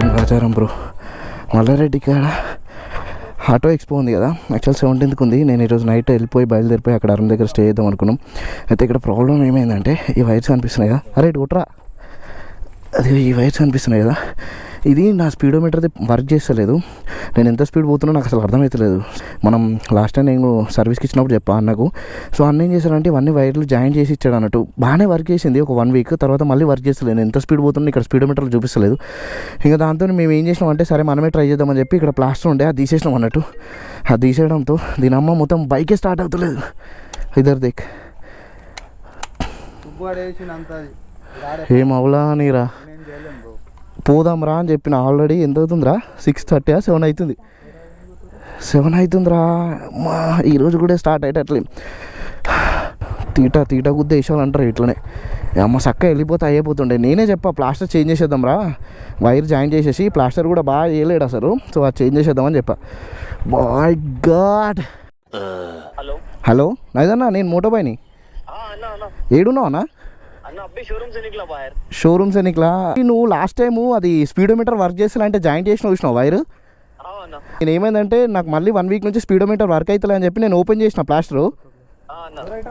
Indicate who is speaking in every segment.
Speaker 1: ఏం ఆచారం బ్రో. మల్లారెడ్డి కాడ ఆటో ఎక్స్పో ఉంది కదా, యాక్చువల్ 17th ఉంది. నేను ఈరోజు నైట్ బయలుదేరిపోయి అక్కడ అరుణ్ దగ్గర స్టే చేద్దాం అనుకున్నాం. అయితే ఇక్కడ ప్రాబ్లం ఏమైందంటే ఈ వైర్స్ అనిపిస్తున్నాయి కదా, అరే ఇటు కుట్రా, అది ఈ వైర్స్ అనిపిస్తున్నాయి కదా, ఇది నా స్పీడోమీటర్ది వర్క్ చేస్తలేదు. నేను ఎంత స్పీడ్ పోతున్నా నాకు అసలు అర్థమవుతలేదు. మనం లాస్ట్ టైం నేను సర్వీస్కి ఇచ్చినప్పుడు చెప్పా అన్నకు. సో అన్న ఏం చేశారంటే ఇవన్నీ వైర్లు జాయిన్ చేసి ఇచ్చాడు అన్నట్టు. బాగానే వర్క్ చేసింది ఒక 1 week, తర్వాత మళ్ళీ వర్క్ చేస్తలేదు. నేను ఎంత స్పీడ్ పోతున్నా ఇక్కడ స్పీడోమీటర్లు చూపిస్తలేదు. ఇంకా దాంతో మేము ఏం చేసినాం అంటే సరే మనమే ట్రై చేద్దామని చెప్పి ఇక్కడ ప్లాస్టర్ ఉండే అది తీసేసినాం అన్నట్టు. అది తీసేయడంతో దీని అమ్మ మొత్తం బైకే స్టార్ట్ అవుతలేదు. ఇద్దరు దిక్ ఏం అవలా నీరా, పోదాం రా అని చెప్పిన. ఆల్రెడీ ఎంత అవుతుందిరా, 6:30 7 అవుతుంది. 7 అవుతుందిరా మా. ఈరోజు కూడా స్టార్ట్ అయ్యేటట్లే తీట గుద్ద వేసాలంటారు ఇట్లనే. అమ్మ చక్క వెళ్ళిపోతే అయిపోతుండే. నేనే చెప్పా ప్లాస్టర్ చేంజ్ చేసేద్దాం రా, వైర్ జాయిన్ చేసేసి. ప్లాస్టర్ కూడా బాగా వేయలేడు అసలు, సో అది చేంజ్ చేసేద్దామని చెప్పా. Bye God. హలో నైదన్నా, నేను మోటోబాయ్ని. ఏడున్నావు అన్నా? షోరూమ్స్ ఎన్నికలా. నువ్వు లాస్ట్ టైము అది స్పీడోమీటర్ వర్క్ చేస్తా అంటే జాయిన్ చేసిన చూసినావు వైర్. నేను ఏమైందంటే నాకు మళ్ళీ 1 week నుంచి స్పీడోమీటర్ వర్క్ అవుతలే అని చెప్పి నేను ఓపెన్ చేసిన ప్లాస్టరు.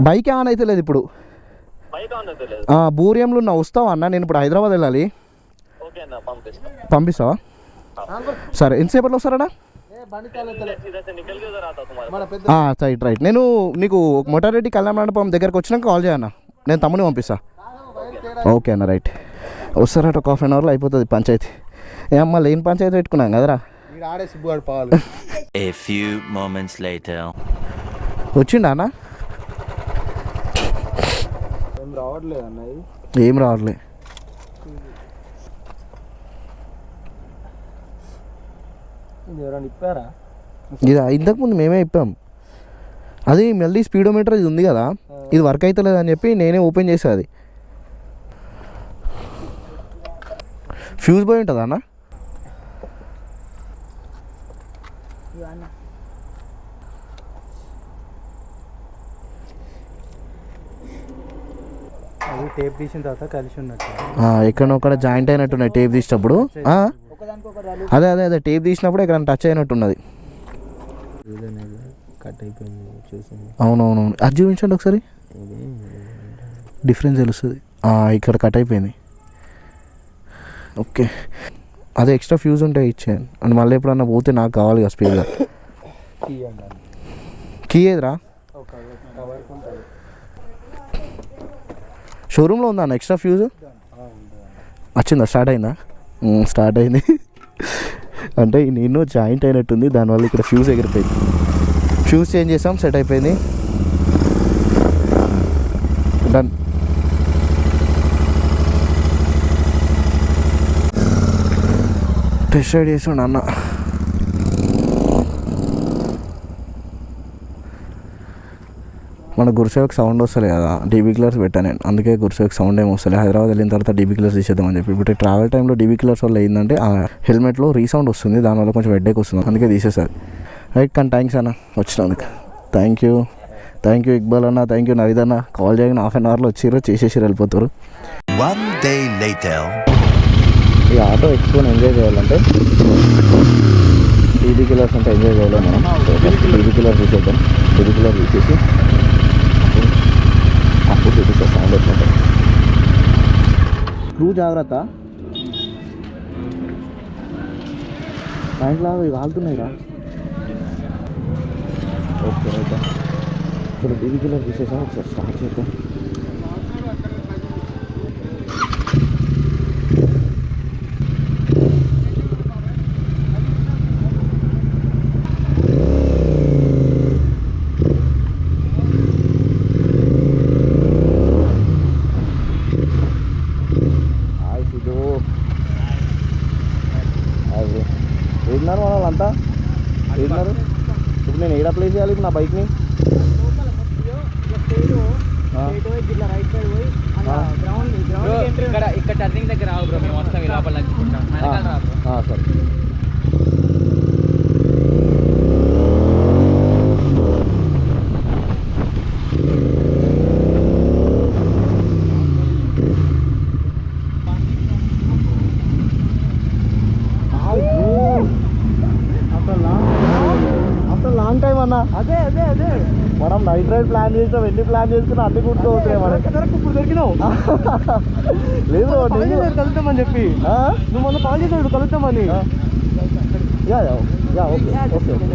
Speaker 1: బైక్ ఆన్ అవుతలేదు ఇప్పుడు. బూరియంలో ఉన్నా, వస్తావా అన్న? నేను ఇప్పుడు హైదరాబాద్ వెళ్ళాలి. పంపిస్తావా? సరే, ఎంతసేపట్లో వస్తారన్నా? రైట్. నేను నీకు మోటారెడ్డి కళ్యాణ మండపం దగ్గరకు వచ్చినాక కాల్ చేయన్నా, నేను తమ్ముని పంపిస్తా. ఓకే అన్న, రైట్. వస్తారట ఒక 1/2 hourలో అయిపోతుంది పంచాయతీ. ఏమమ్మా లేని పంచాయతీ పెట్టుకున్నాం కదరా. వచ్చిండా అన్న? ఏం రావట్లే. ఇది ఇంతకుముందు మేమే ఇప్పాం. అది మళ్ళీ స్పీడోమీటర్ ఇది ఉంది కదా, ఇది వర్క్ అవుతలేదు అని చెప్పి నేనే ఓపెన్ చేసేది. ఫ్యూజ్ పోయి ఉంటుందా అన్న?
Speaker 2: టేప్ తీసిన తర్వాత కలిసి ఉన్నట్టు
Speaker 1: ఎక్కడొక్కడ జాయింట్ అయినట్టున్నాయి టేప్ తీసినప్పుడు. అదే టేప్ తీసినప్పుడు ఎక్కడ టచ్ అయినట్టున్నది.
Speaker 2: కట్ అయిపోయింది చూసింది.
Speaker 1: అవునవును, అది చూపించండి ఒకసారి, డిఫరెన్స్ తెలుస్తుంది. ఇక్కడ కట్ అయిపోయింది. ఓకే, అదే ఎక్స్ట్రా ఫ్యూజ్ ఉంటే ఇచ్చాను అంటే మళ్ళీ ఎప్పుడన్నా పోతే నాకు కావాలి కదా స్పీడ్గా. కీ ఏదిరా? షోరూంలో ఉందా అన్న ఎక్స్ట్రా ఫ్యూజ్? వచ్చిందా? స్టార్ట్ అయిందా? స్టార్ట్ అయింది. అంటే నేను జాయింట్ అయినట్టుంది, దానివల్ల ఇక్కడ ఫ్యూజ్ ఎగిరిపోయింది. ఫ్యూజ్ చేంజ్ చేసాం, సెట్ అయిపోయింది. డన్. టెస్ట్ రైడ్ చేసాడు అన్న. మన గురుసేవకు సౌండ్ వస్తలే కదా, డీబీ కిల్లర్స్ పెట్టాను నేను, అందుకే గురుసేవకు సౌండ్ ఏమి వస్తలే. హైదరాబాద్ వెళ్ళిన తర్వాత డీబీ కిల్లర్స్ తీసేద్దామని చెప్పి. ఇప్పుడు ట్రావెల్ టైంలో డీబీ కిల్లర్స్ వల్ల ఏంటంటే ఆ హెల్మెట్లో రీసౌండ్ వస్తుంది, దానివల్ల కొంచెం హెడ్ఏక్ వస్తుంది, అందుకే తీసేసారు. రైట్, కానీ థ్యాంక్స్ అన్న వచ్చినందుకు. థ్యాంక్ యూ ఇక్బాల్ అన్న, థ్యాంక్ యూ నవీద్ అన్న. కాల్ చేయగానే 1/2 hourలో వచ్చిర్రు, చేసేసి వెళ్ళిపోతారు. ఈ ఆటో ఎక్స్పోని ఎంజాయ్ చేయాలంటే డీబీ కిల్లర్స్ అంటే ఎంజాయ్ చేయాలి మనం. డీబీ కిల్లర్ తీసేద్దాం. డీబీ కిల్లర్ తీసేసి అప్పుడు చూపిస్తా సౌండ్ ఎట్లుంటుంది. స్క్రూ జాగ్రత్త, ట్యాంక్ లాగా ఇవి కాలుతున్నాయి రా. ఓకే రైట్, ఇప్పుడు డీబీ కిల్లర్ తీసేసా, ఒకసారి స్టార్ట్ చేద్దాం. ఏడున్నారు వాళ్ళంతా? ఏడున్నారు? ఇప్పుడు నేను ఏడా ప్లేస్ చేయాలి ఇప్పుడు నా బైక్ని?
Speaker 2: ఇక్కడ టర్నింగ్ దగ్గర రావు బ్రో, మేము వస్తాం లోపల లంచుకుంటాం.
Speaker 1: సరే.
Speaker 2: అదే అదే అదే
Speaker 1: మనం నైట్ రైడ్ ప్లాన్ చేసినాం, ఎన్ని ప్లాన్ చేసుకున్నా అన్ని గుర్తుపోతున్నాయి మనకి.
Speaker 2: ఇప్పుడు దొరికినావు
Speaker 1: లేదు bro,
Speaker 2: కాల్ చేసాడు కలుద్దామని చెప్పి, నువ్వు మొన్న కాల్ చేసాడు కలుద్దామని.
Speaker 1: Yeah okay okay okay.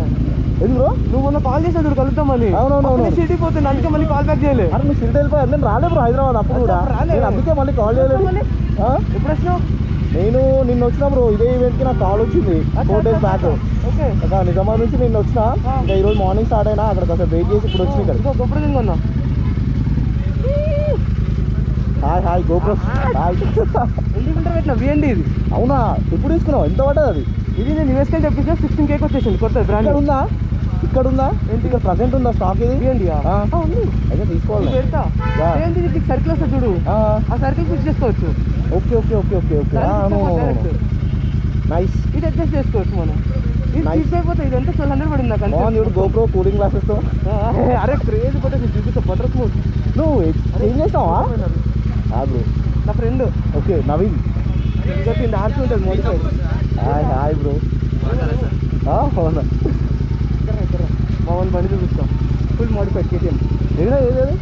Speaker 1: ఎందుకు బ్రో?
Speaker 2: నువ్వు మొన్న కాల్ చేసాడు కలుద్దామని.
Speaker 1: అవునవును.
Speaker 2: సిటీ పోతుంది అందుకే మళ్ళీ కాల్ బ్యాక్ చేయలేదు.
Speaker 1: అరే నువ్వు సిటీ వెళ్ళిపోయా, నేను రాలే బ్రో హైదరాబాద్ అప్పుడు కూడా,
Speaker 2: రాలేదు.
Speaker 1: నేను అందుకే మళ్ళీ కాల్ చేయలేదు.
Speaker 2: ఎప్పుడు వచ్చినావు?
Speaker 1: నేను నిన్న వచ్చినా బ్రో, ఇదే ఈవెంట్కి నాకు కాల్ వచ్చింది 4 days బ్యాక్.
Speaker 2: ఓకే,
Speaker 1: నిజామాబాద్ నుంచి నిన్న వచ్చినా, ఇంకా ఈరోజు మార్నింగ్ స్టార్ట్ అయినా, అక్కడ కాస్త వెయిట్ చేసి ఇప్పుడు వచ్చిన ఇక్కడ.
Speaker 2: గొప్ప తిన్నా.
Speaker 1: Hi GoPro hi.
Speaker 2: ఎందుకుంటారు పెట్టినా వియండి ఇది.
Speaker 1: అవునా, ఎప్పుడు తీసుకున్నావు? ఎంత పడ్డది అది?
Speaker 2: ఇది నేను యూఎస్కి తెప్పించిన 16K వచ్చేసింది కొత్త బ్రాండ్.
Speaker 1: ఇక్కడ ఉందా ఏంటి? ఇక్కడ ప్రజెంట్ ఉందా స్టాక్ ఇది?
Speaker 2: వియండి ఉంది,
Speaker 1: అయితే తీసుకోవాలి.
Speaker 2: పెడతా ఏంటి, నీకు సర్కిల్ వస్తుంది చూడు, ఆ సర్కిల్ ఫిక్స్ చేసుకోవచ్చు.
Speaker 1: Okay okay okay okay okay nice.
Speaker 2: ఇది అడ్జస్ట్ చేసుకోవచ్చు మనం. ఇది ఫిక్స్ అయిపోతుంది. ఇది ఎంత 1200 పడింది నాకు అంతే.
Speaker 1: గోప్రో కూలింగ్ గ్లాసెస్తో.
Speaker 2: అరే క్రేజ్ కొట్టేసి చూపిస్తా బటర్ స్మూత్.
Speaker 1: నువ్వు చేంజ్ చేసినావా? బ్రో
Speaker 2: నా ఫ్రెండ్.
Speaker 1: ఓకే నవీన్.
Speaker 2: ఇంకొకటి ఆర్సీ ఉంటుంది మోడిఫైడ్.
Speaker 1: Hi bro. అవునా,
Speaker 2: మా వన్ బండి చూపిస్తాం ఫుల్ మోడిఫైడ్ KTM.
Speaker 1: ఏదేది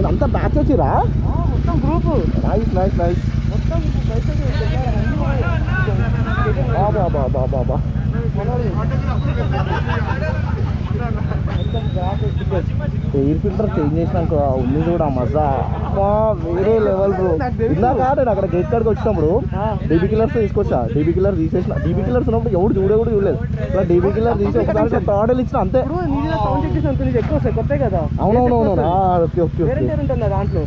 Speaker 1: అంతా బ్యాచ్ వచ్చిరా?
Speaker 2: మొత్తం గ్రూపు.
Speaker 1: Nice nice nice.
Speaker 2: మొత్తం
Speaker 1: బాబా ఎయిర్ ఫిల్టర్ చేంజ్ చేసినాక ఉంది కూడా మజా వేరే లెవెల్ బ్రో. ఇందాక నేను అక్కడ గేట్ కాడికి వచ్చినప్పుడు డీబీ కిల్లర్స్ తీసుకొచ్చా. డీబీ కిల్లర్ తీసేసిన. డీబీ కిల్లర్స్ ఉన్నప్పుడు ఎవడు చూడలేదు. ఇలా డీబీ కిల్లర్ తీసి ఒకసారి టాడల్ ఇచ్చిన అంతే.
Speaker 2: సౌండ్ చెక్ చేసి నీకు ఎక్కువ వస్తాయి కొత్త కదా.
Speaker 1: అవునవునవును. ఓకే ఓకే
Speaker 2: వేరే ఉంటుంది దాంట్లో.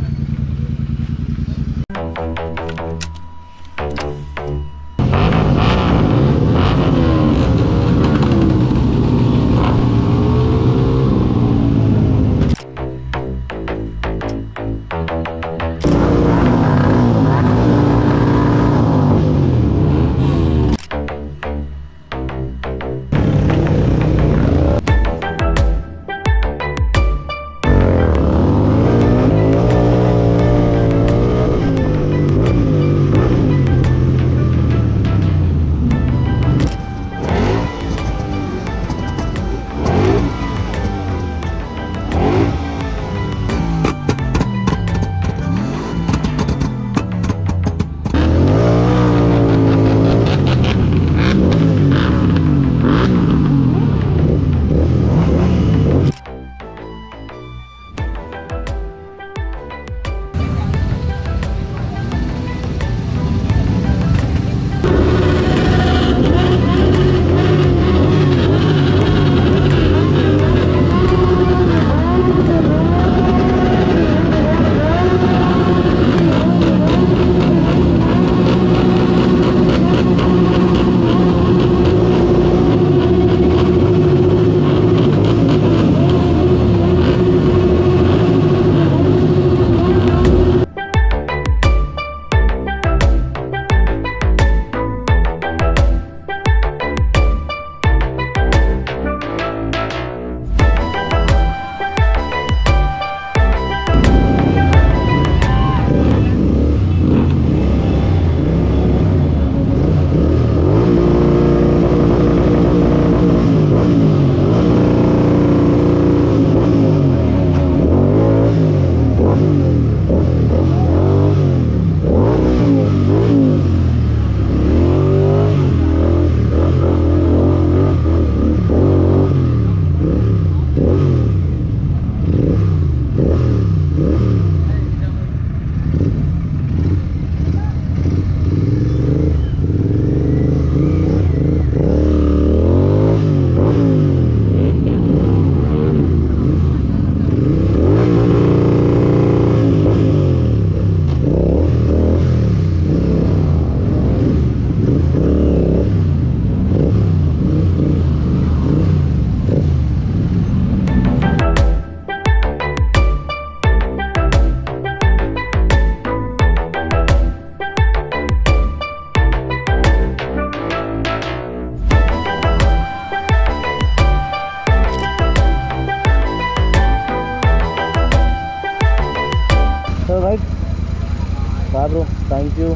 Speaker 1: Bye bro, thank you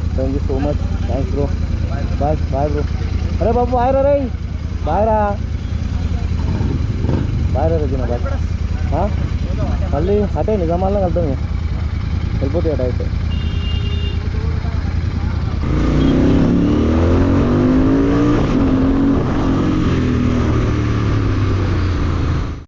Speaker 1: so much, thanks bro, bye bro. अरे बाबू बाहेर रे, बाहेर బాయ్ రజీనా బాయ్. మళ్ళీ అటే నిజామాల్లో వెళ్తాం, వెళ్ళిపోతాయి అట అయితే.